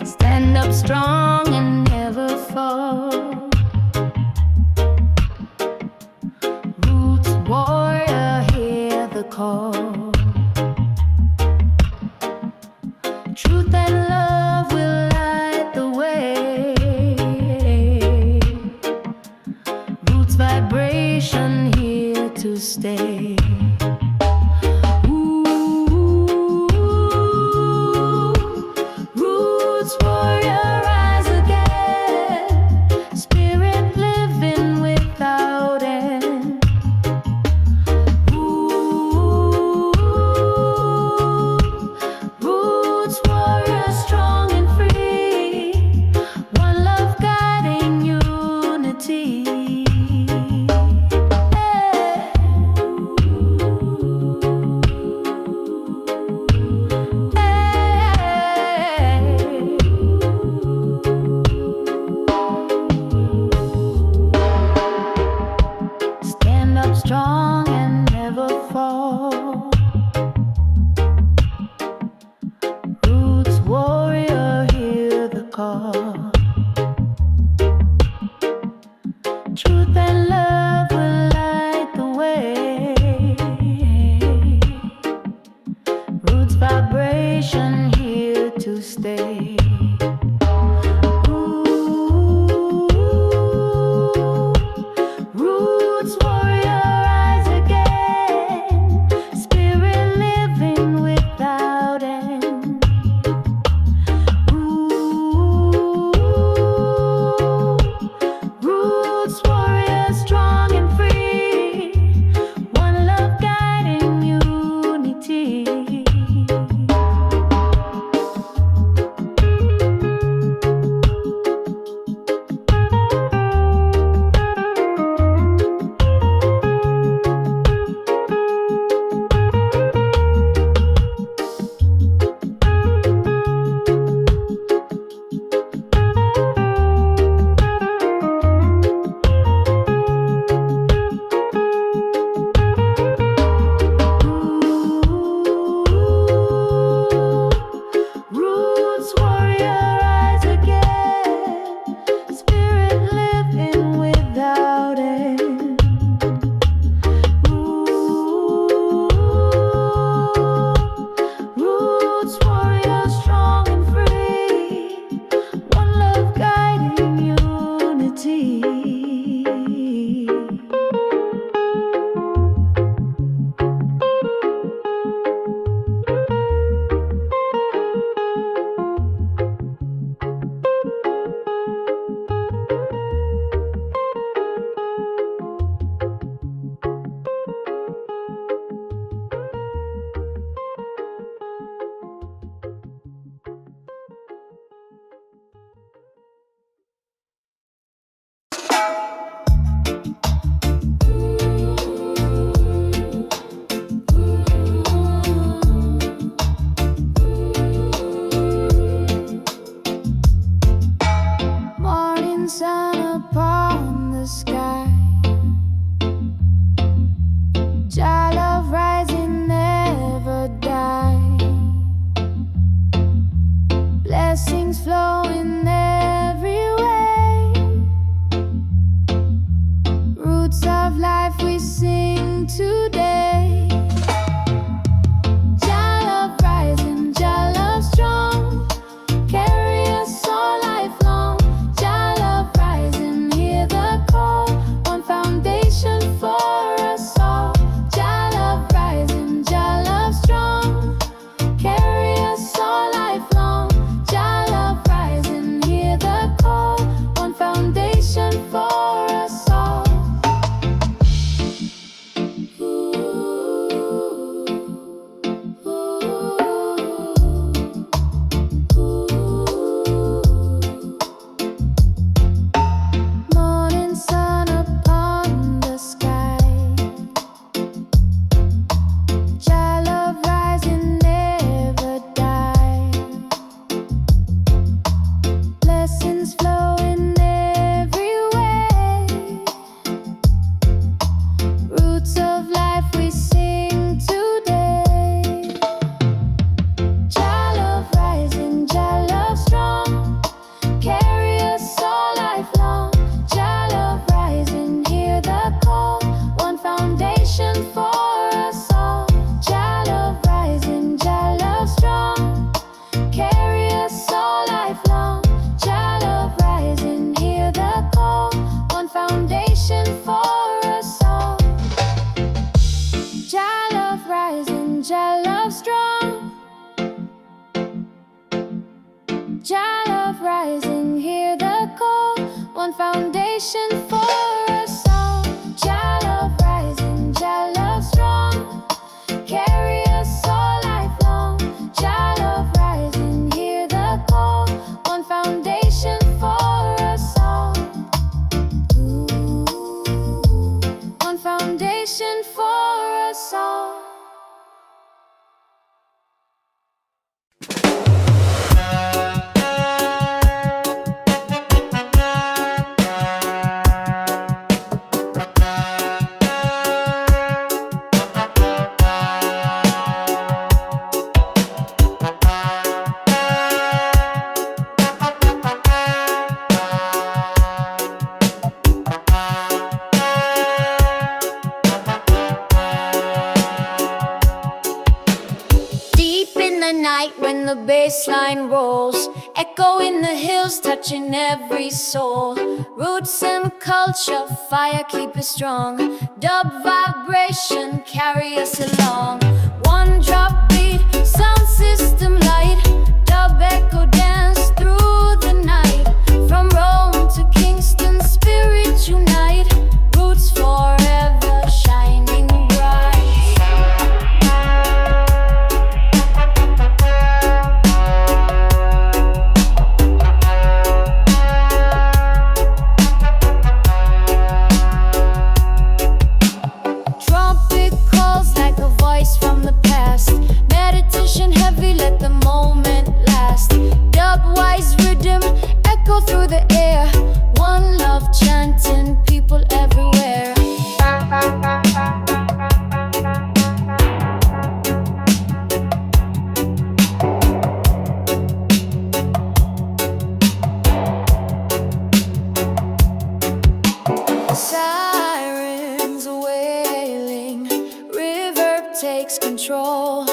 Stand up strong and never fall. Roots warrior, hear the call. Truth and love will light the way. Roots vibration here to stay. Roots warrior, rise again. Spirit living without end. Roots warrior, strong and free. One love guiding unity. Stand up strong and never fall. Roots warrior, hear the call. Truth and love will light the way. Roots vibration here to stay. Roots warrior, rise again. Spirit living without end. Roots warriors, foundation for us all. Jah love rising, Jah love strong, carry us all lifelong. Jah love rising, hear the call. One foundation for us all. Ooh, one foundation for us all. Night when the bass line rolls, echo in the hills, touching every soul. Roots and culture, fire keep us strong. Dub vibration, carry us along. One drop beat, sound system light. Dub echo dance through the night. From Rome to Kingston, spirit unite. Roots forever shining bright. From the past, meditation heavy, let the moment last. Dub-wise rhythm, echo through the air. One love chanting, people everywhere. Sirens wailing, takes control.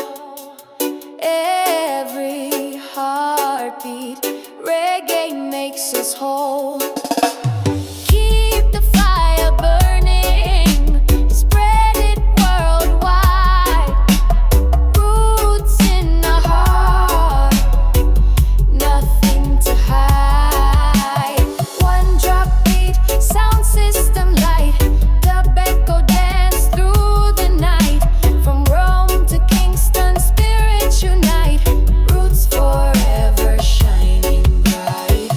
Every heartbeat, reggae makes us whole. Keep the fire burning, spread it worldwide. Roots in the heart, nothing to hide. One drop beat, sound system light. Dub echo dance through the night. From Rome to Kingston, spirits unite. Roots forever shining bright.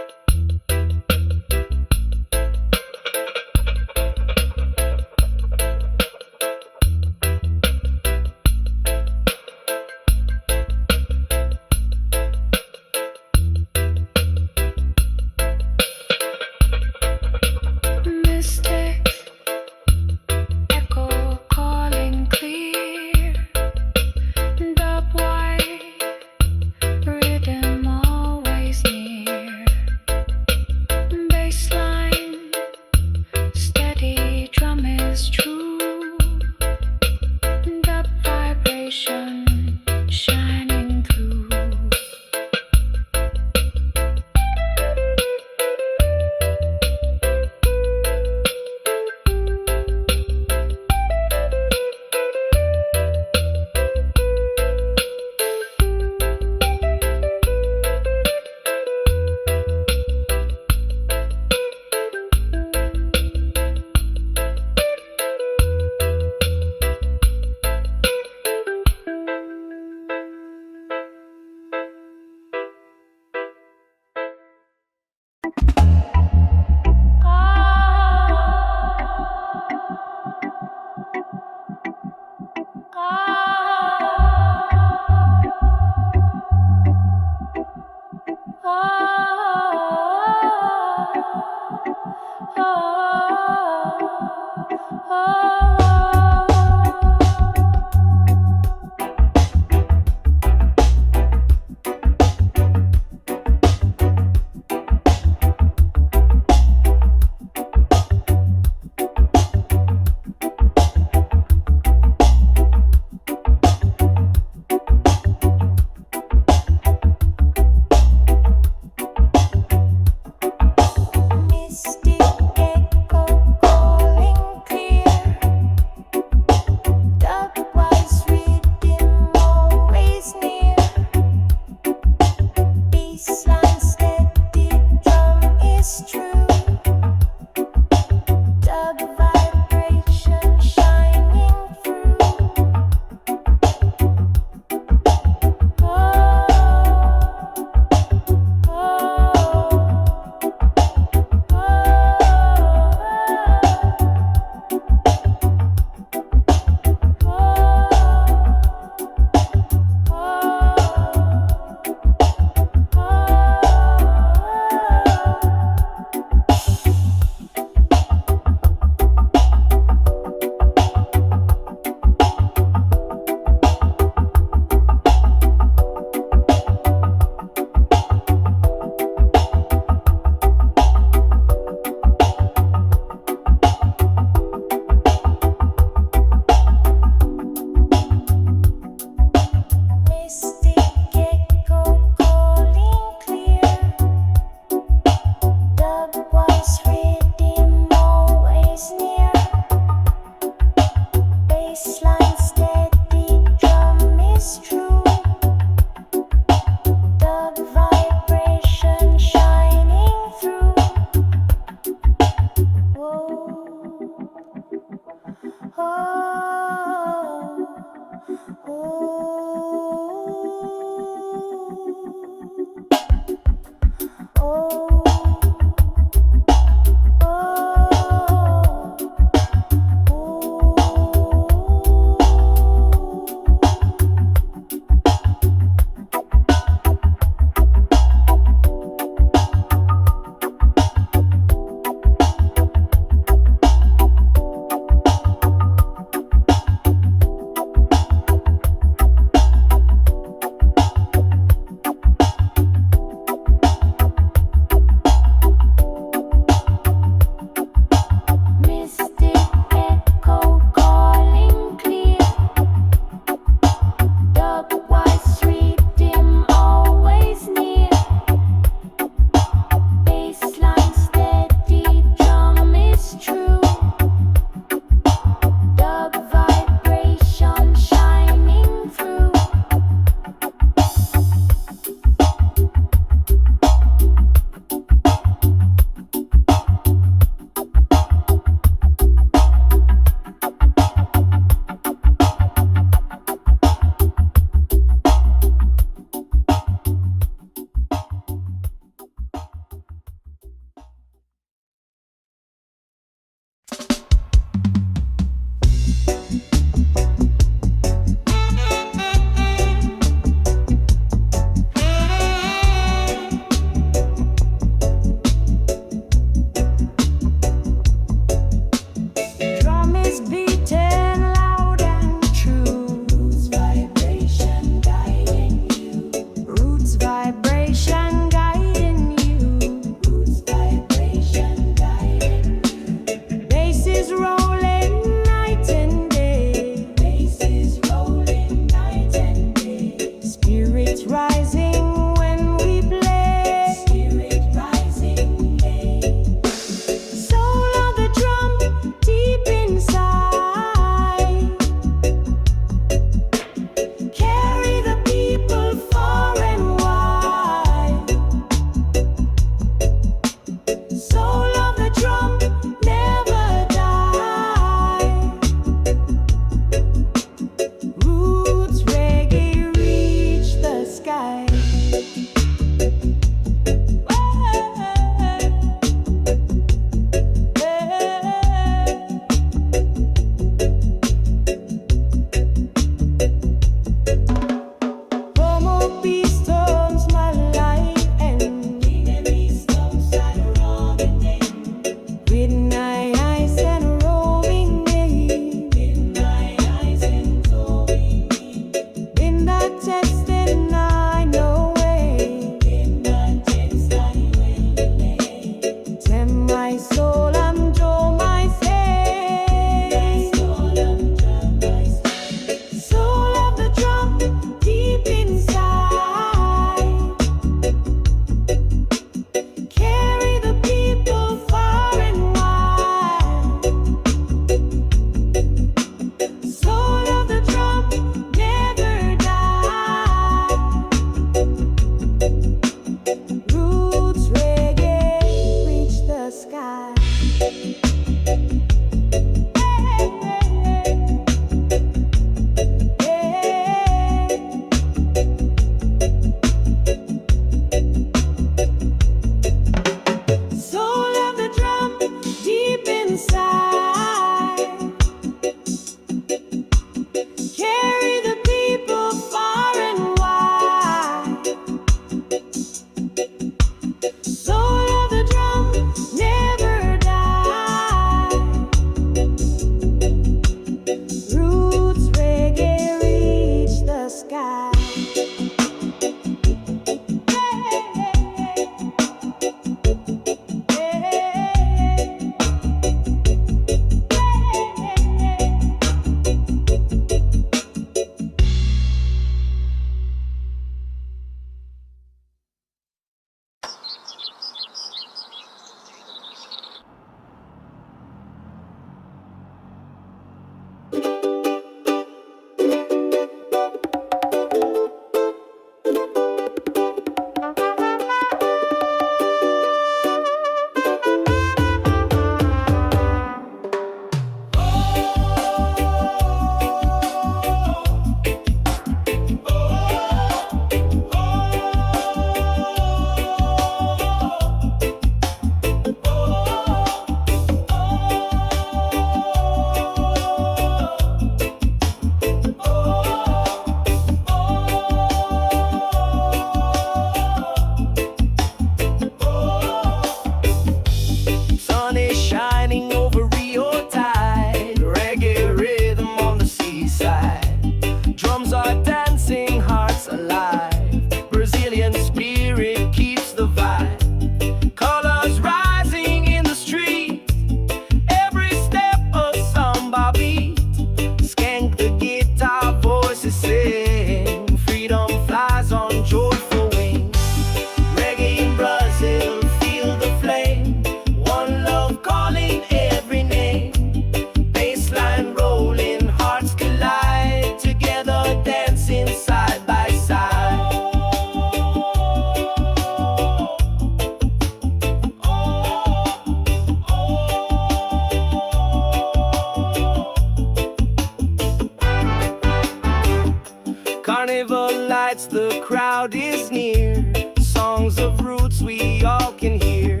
Carnival lights, the crowd is near. Songs of roots we all can hear.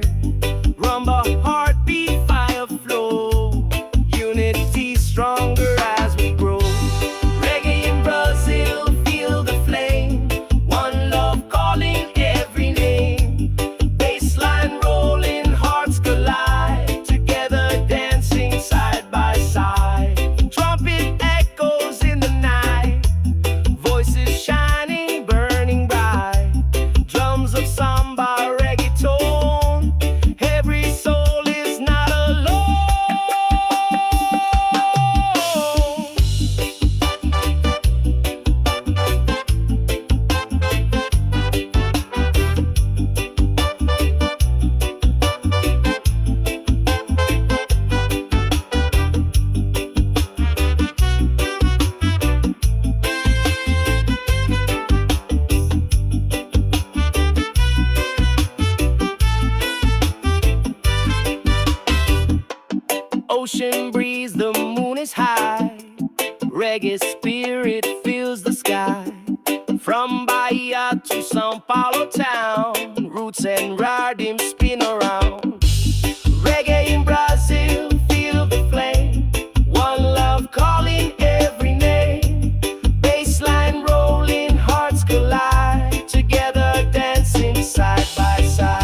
Rumba, heartbeat, fire flow. Unity stronger as we grow. Reggae in Brazil, feel the flame. One love calling every name. Bassline rolling, hearts collide. Together dancing side by side. Trumpet echoes in the night. Voices shining, burning bright. Drums of samba, reggaeton. Every soul is not alone. Ocean breeze, the moon is high. Reggae spirit fills the sky. From Bahia to São Paulo town, roots and rhythm spin around. Reggae in Brazil, feel the flame. One love calling every name. Bassline rolling, hearts collide. Together dancing side by side.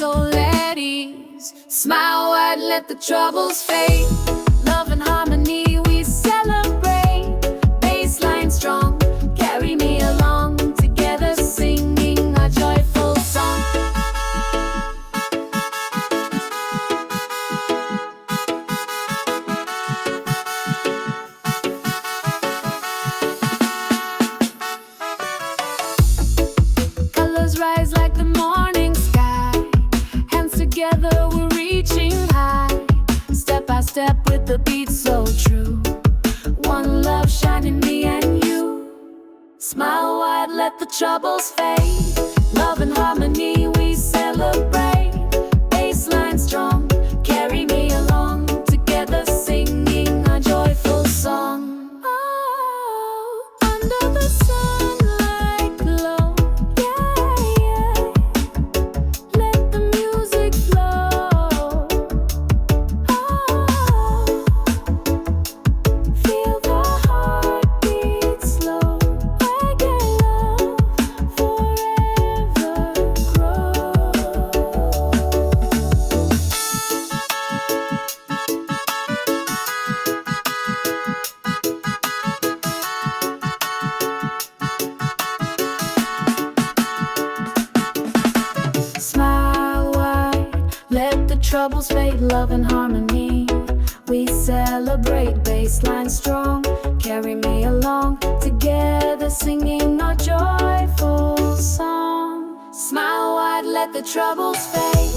soul at ease. Smile wide, let the troubles fade. Love and harmony we celebrate. Bassline strong, carry me along. Together singing a joyful song. Colors rise like the morning sky. Hands together we're reaching high. Step by step with the beat so true. One love shining me and you. Smile wide, let the troubles fade. Love and harmony we celebrate. Bassline strong, carry me along. Together singing a joyful song. Oh, under the sunlight glow. Yeah, yeah. Let the music flow. Oh, feel the heartbeat slow. Reggae love forever grow. Smile wide, let the troubles fade. Love and harmony we celebrate. Bassline strong, carry me along. Together singing our joyful song. Smile wide, let the troubles fade.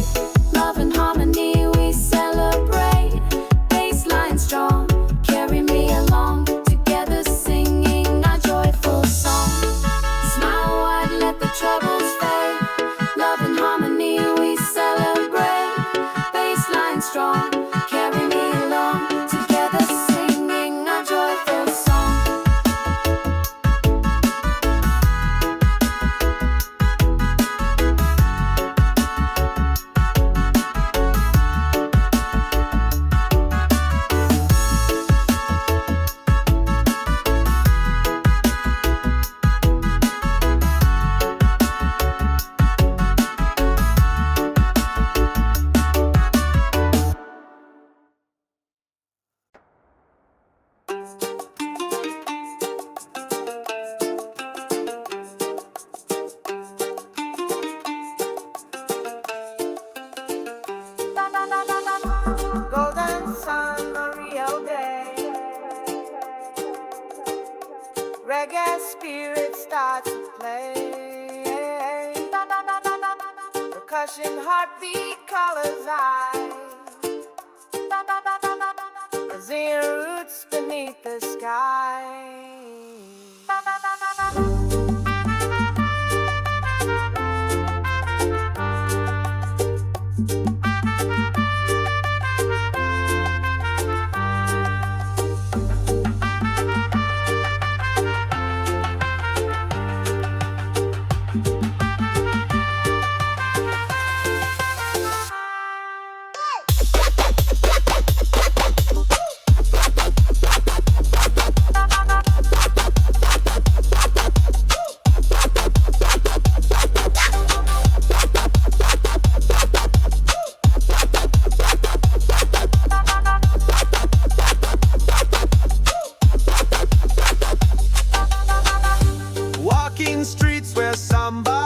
Love and harmony we celebrate. Bassline strong, carry me along. Together singing our joyful song. Smile wide, let the troubles fade. Love and harmony we celebrate. Bassline strong, carry me along. Together singing our joyful song. Golden sun, Maria day. Reggae spirit starts to play. Percussion, heartbeat, colors eyes. Brazilian roots beneath the sky. Walking streets where somebody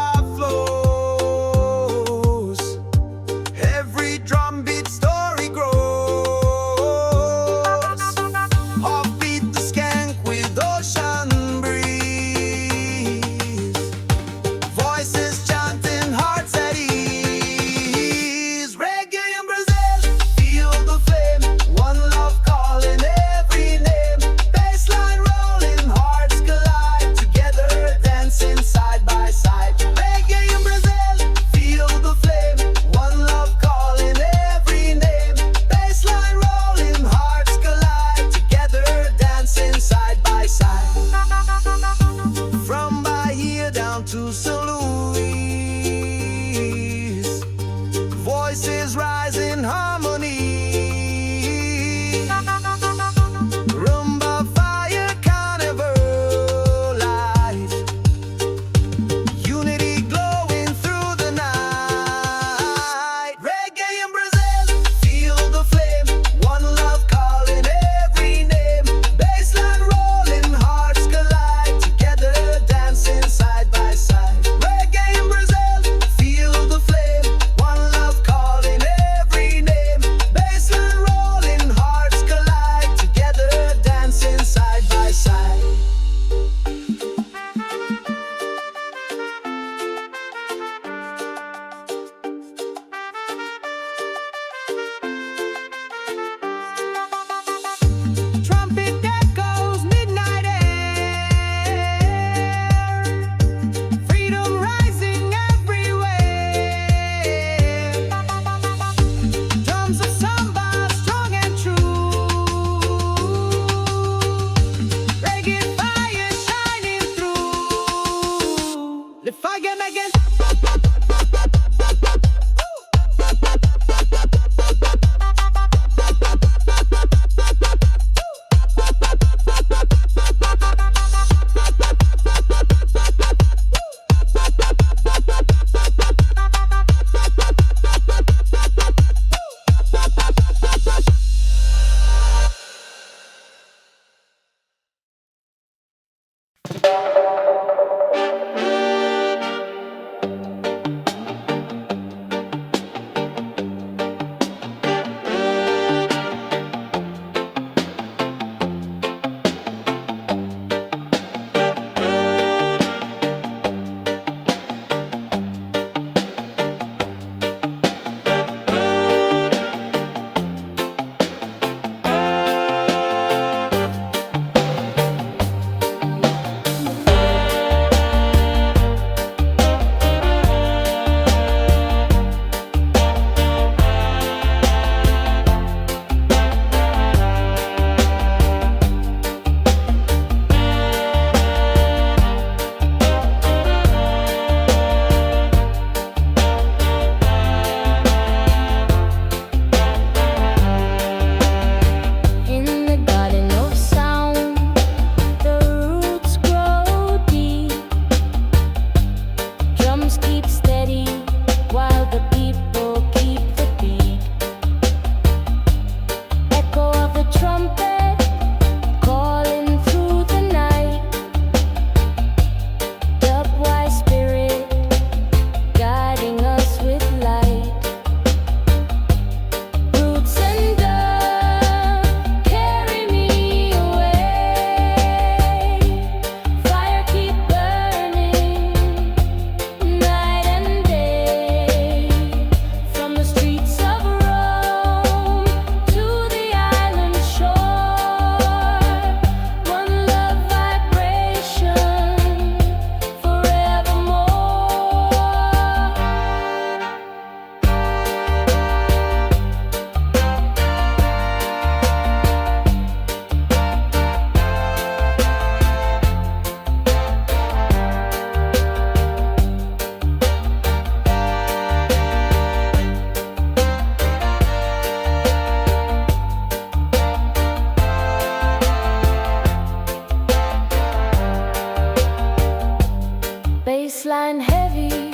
Baseline heavy,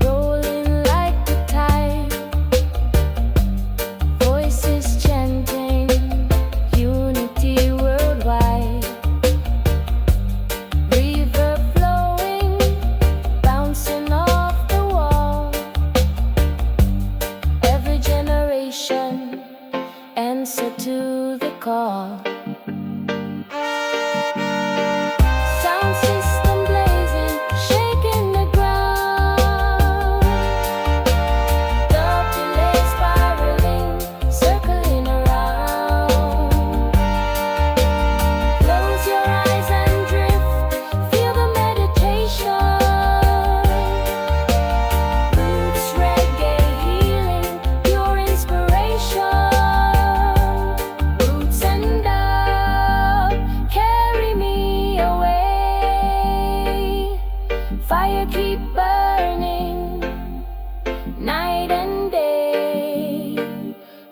rolling like the tide. Voices chanting, unity worldwide. River flowing, bouncing off the wall. Every generation answer to the call. Sound system blazing, shaking the ground. Double delay spiraling, circling around. Close your eyes and drift, feel the meditation. Roots reggae healing, pure inspiration. Roots and up, carry me away. Fire keep burning, night and day.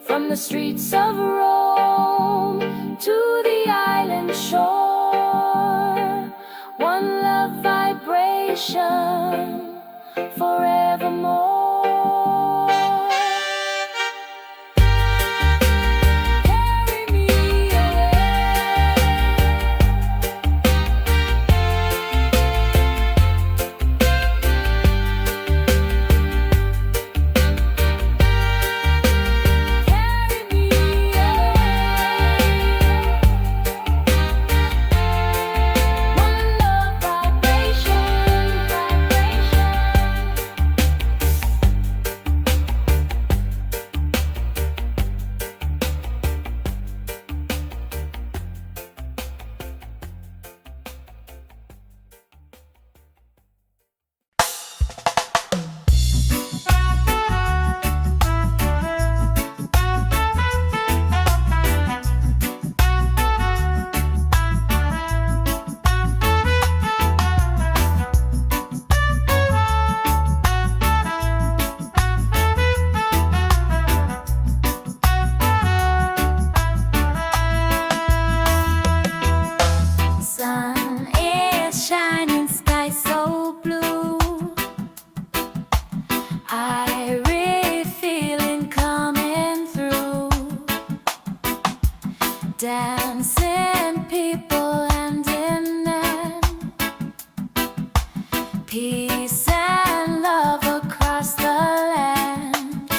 From the streets of Rome to the island shore. One love vibration forevermore. Carry me One love vibration. peace and love across the land.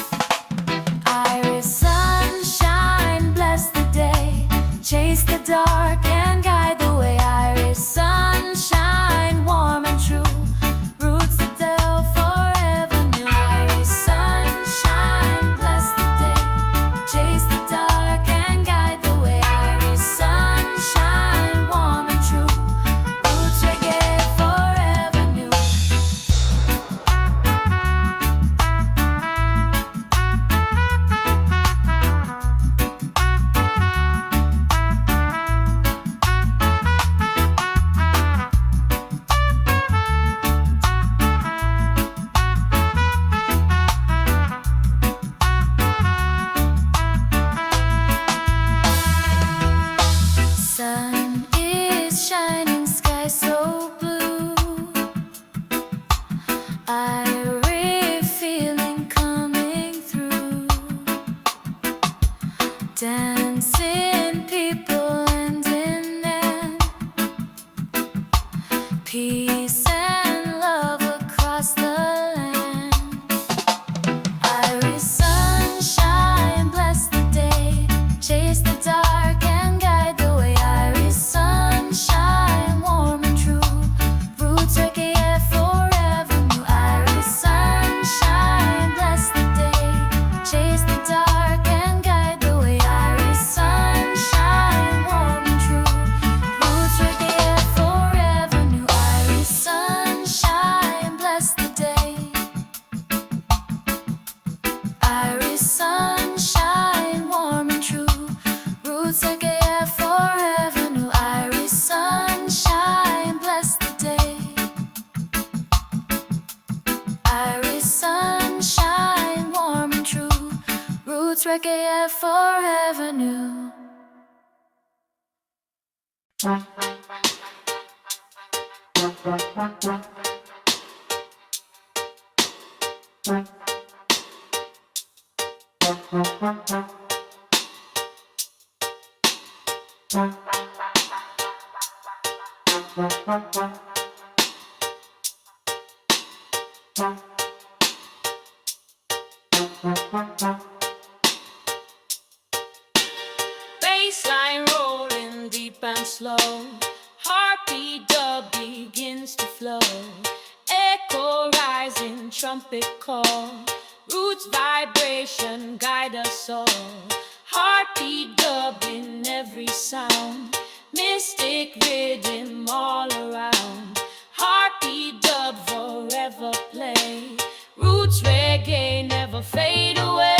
Iris sunshine, bless the day, chase the dark and guide the way. Iris sunshine, warm and true, roots that delve forever new. Iris sunshine, bless the day, chase the dark and guide the way. Iris sunshine, warm and true, roots reggae forever new. Sun is shining, sky so blue. Irie feeling coming through. Dancing people hand in hand. Peace and love across the land. Iris sunshine, bless the day, chase the dark and guide the way. Iris sunshine, warm and true, roots reggae forever new. Iris sunshine, bless the day, chase the dark and guide the way. Iris sunshine, warm and true, roots reggae forever new. Iris sunshine, bless the day. Iris sunshine, warm and true, roots reggae forever new. Iris sunshine, bless the day. Iris sunshine, warm and true, roots reggae forever new. Bassline rolling deep and slow, heartbeat dub begins to flow, echo rising, trumpet call, roots vibration guide us all. Heartbeat dub in every sound, mystic rhythm all around. Heartbeat dub forever play, roots reggae never fade away.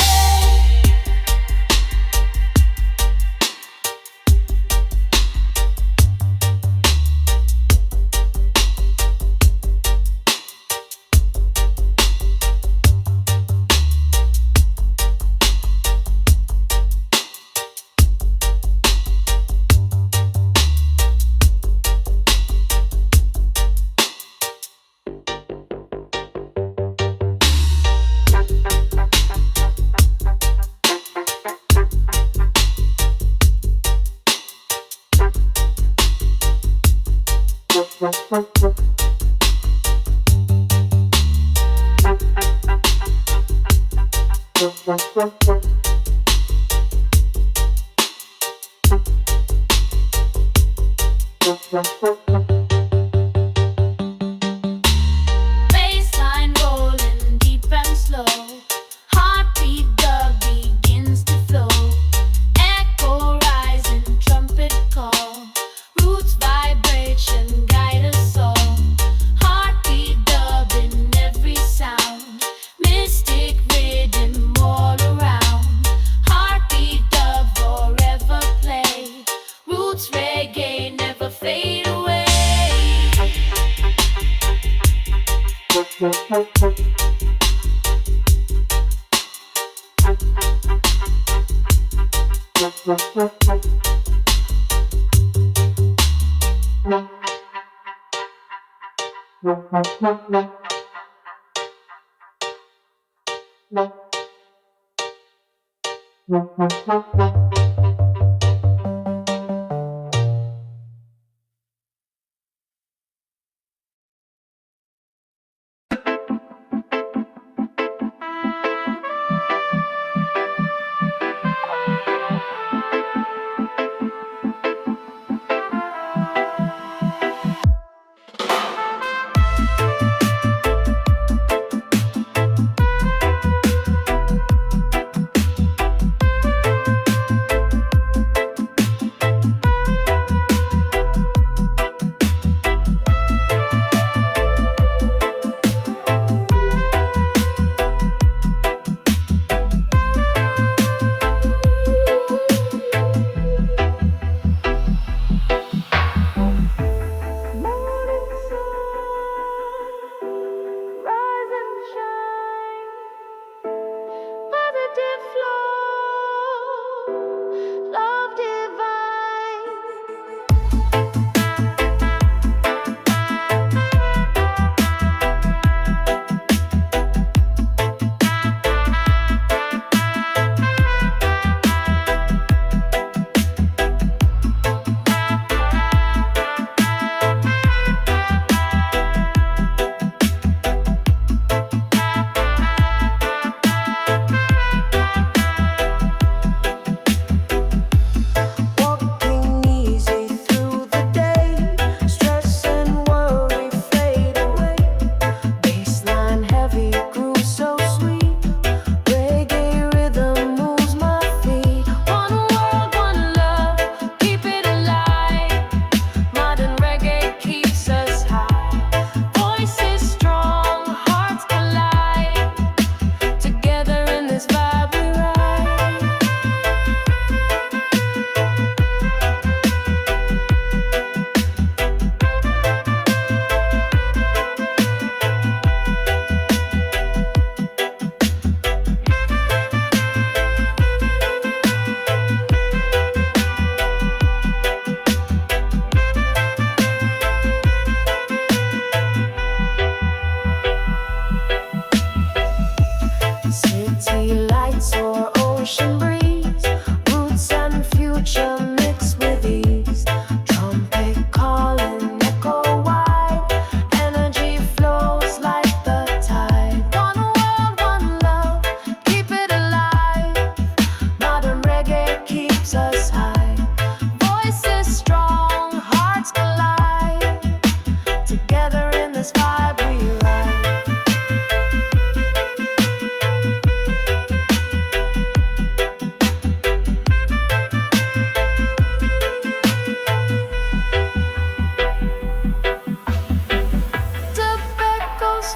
Bassline rolling deep and slow, heartbeat dub begins to flow, echo rising, trumpet call, roots vibration guide us all. Heartbeat dub in every sound, mystic rhythm all around. Heartbeat dub forever play, roots reggae never fade away.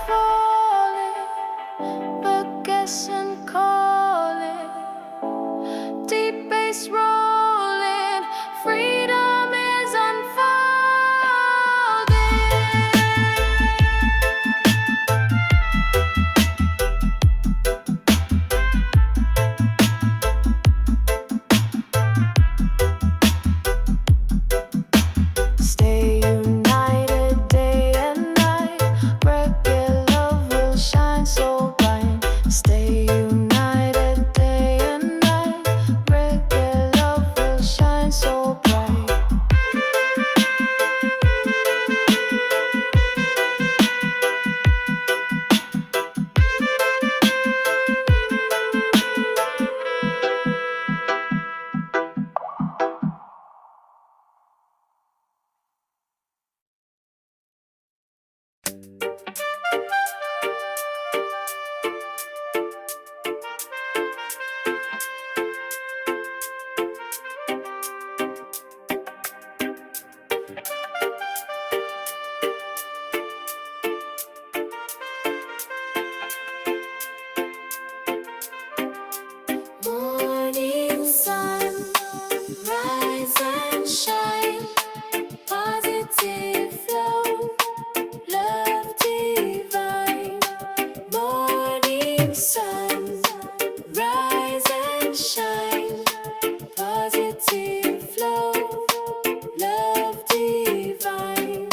falling, but guess and calling. Deep bass rolling, freedom is unfolding. Stay united day and night. Reggae love will shine so bright. Stay united day and night. Reggae love will shine so bright. Morning sun, rise and shine. Positive flow, love divine. Morning sun, rise and shine. Positive flow, love divine.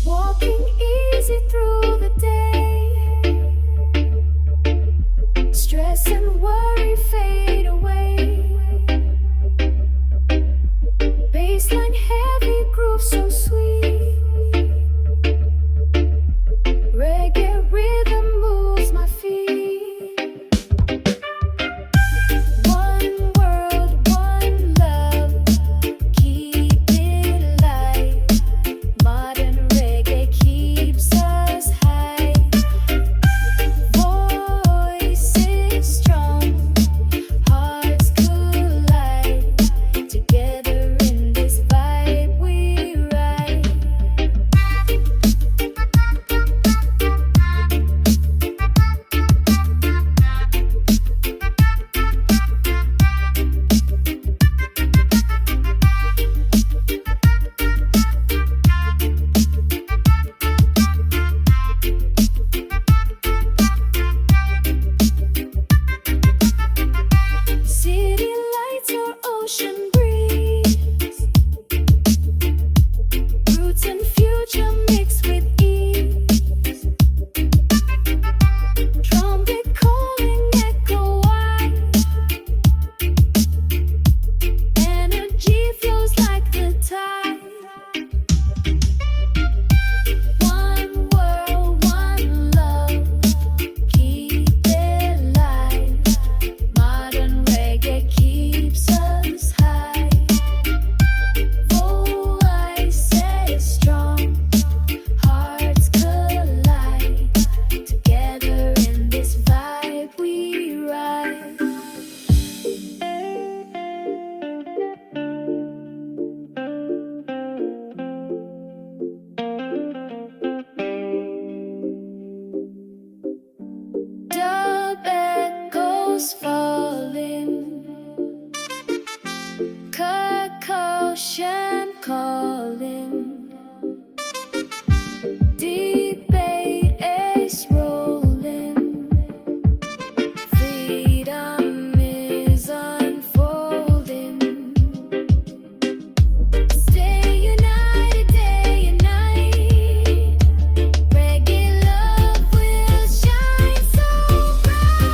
Walking easy through the day. Stress and worry fade away. Baseline heavy groove so sweet. Reggae rhythm moves my feet. One world, one love, keep it light. Modern reggae keeps us high. Voices strong, hearts collide. Together in this vibe we ride. City lights or ocean breeze. Roots and future mix with ease. Trumpet calling echo wide. Energy flows like the tide. One world, one love, keep it light. Modern reggae keeps us high. Voices strong, hearts collide. Together in this vibe we ride. Dub echoes falling, Ocean calling, debate is rolling, freedom is unfolding. Stay united day and night. Reggae love will shine so bright.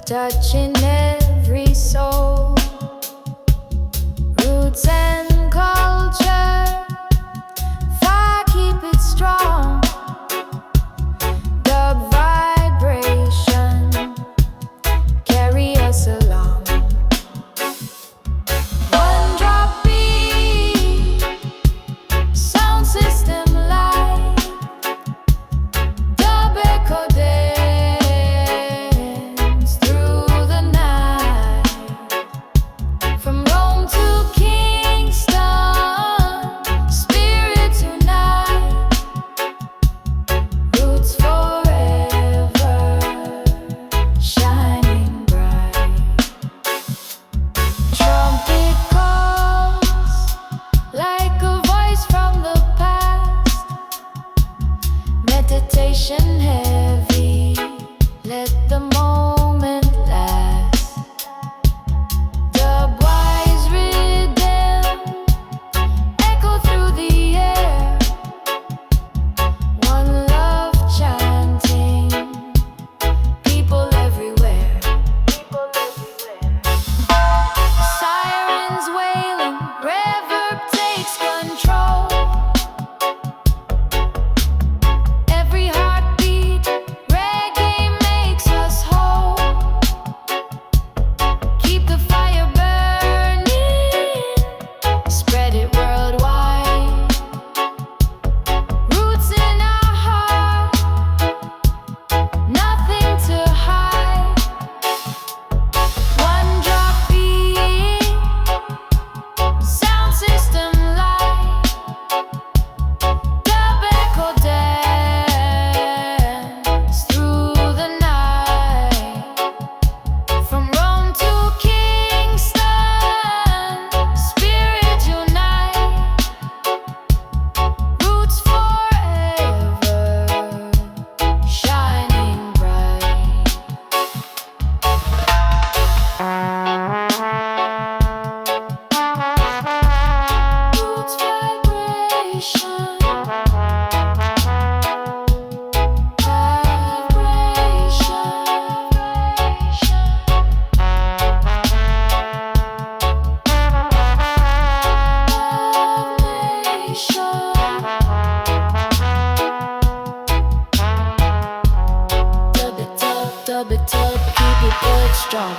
touching every soul. Roots and culture, fire keep it strong. Dub vibration, carry us along. One drop beat, sound system light. Dub echo dance through the night. From Rome to Kingston, spirits unite. Roots forever, shining bright. Trumpet calls like a voice from the past. Meditation heavy, let the moment last. Dub-wise rhythm echo through the air. One love chanting, people everywhere. Sirens wailing, reverb takes control. Every heartbeat, reggae makes us whole. Keep the fire burning, spread it worldwide. Roots in our heart, nothing to hide. One drop beat, sound system light. Dub echo dance through the night. From Rome to Kingston, spirit unite. Roots forever, shining bright. Roots vibration, dub it up, keep it good strong.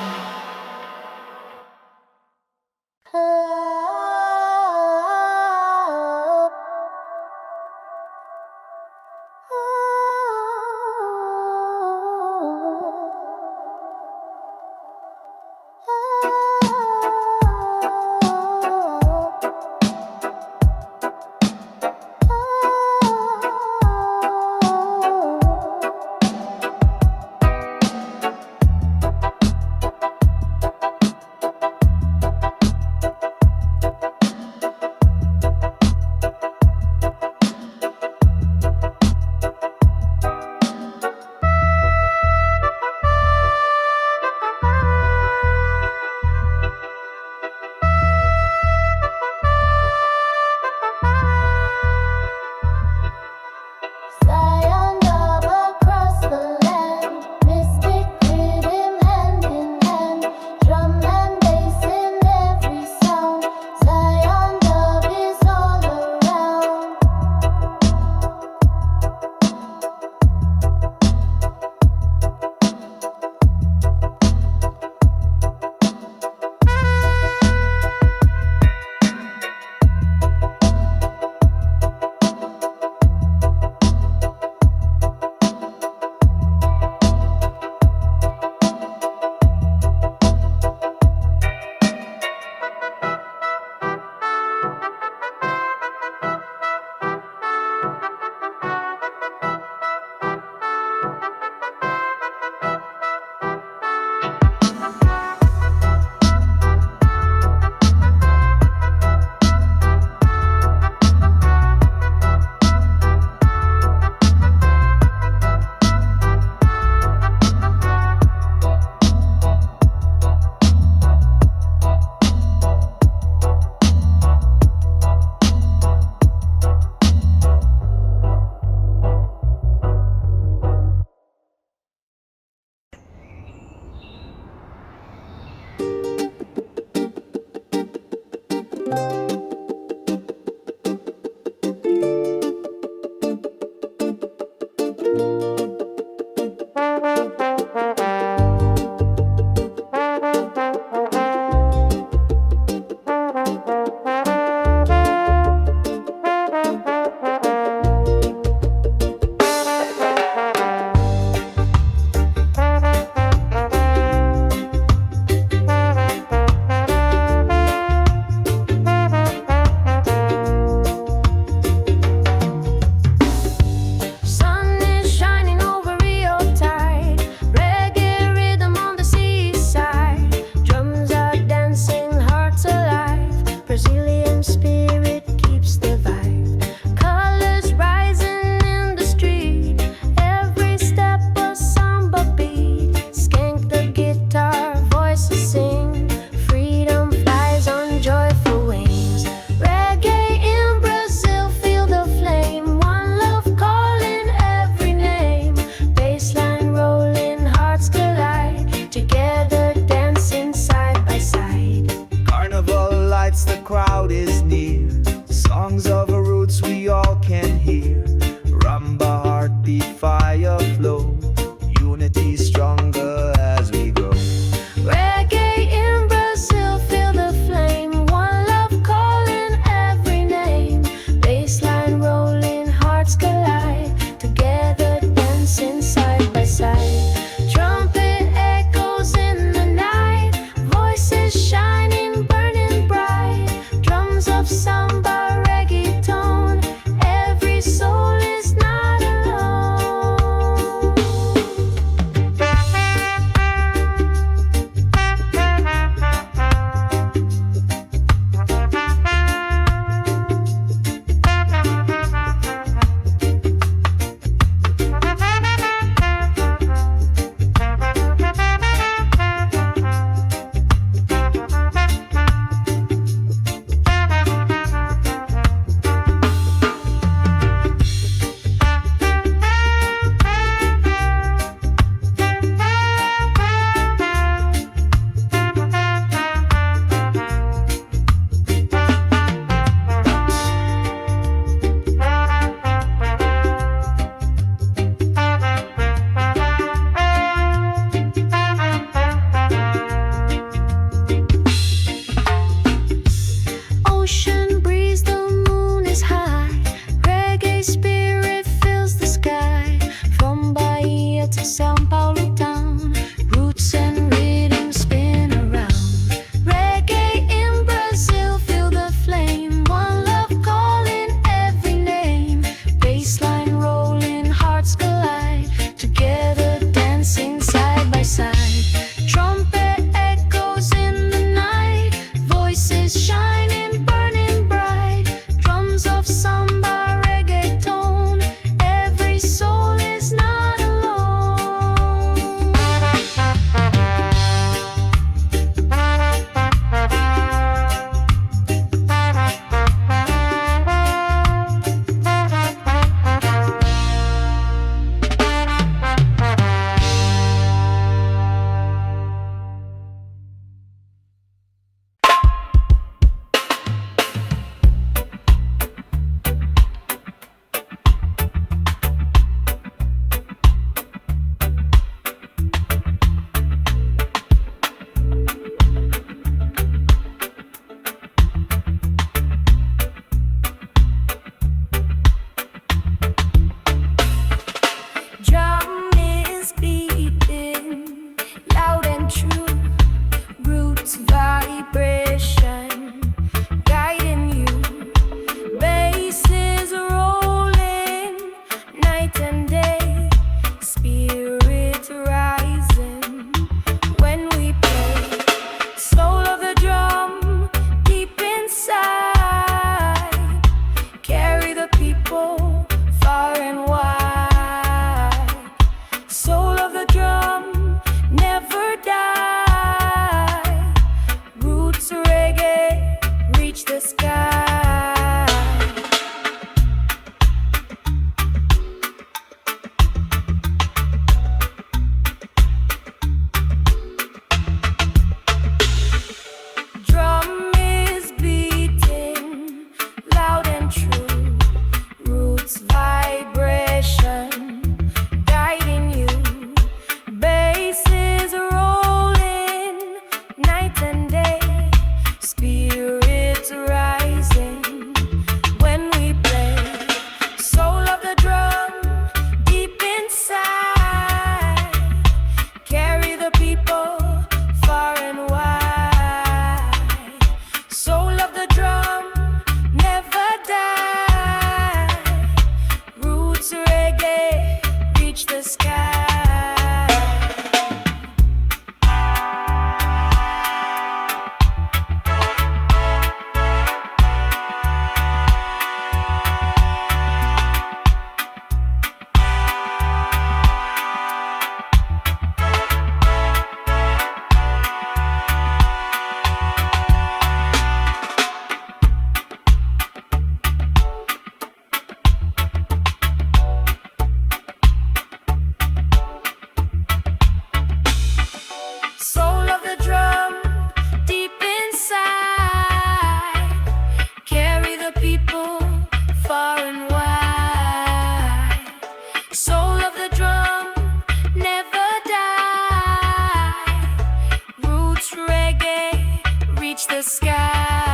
reach the sky.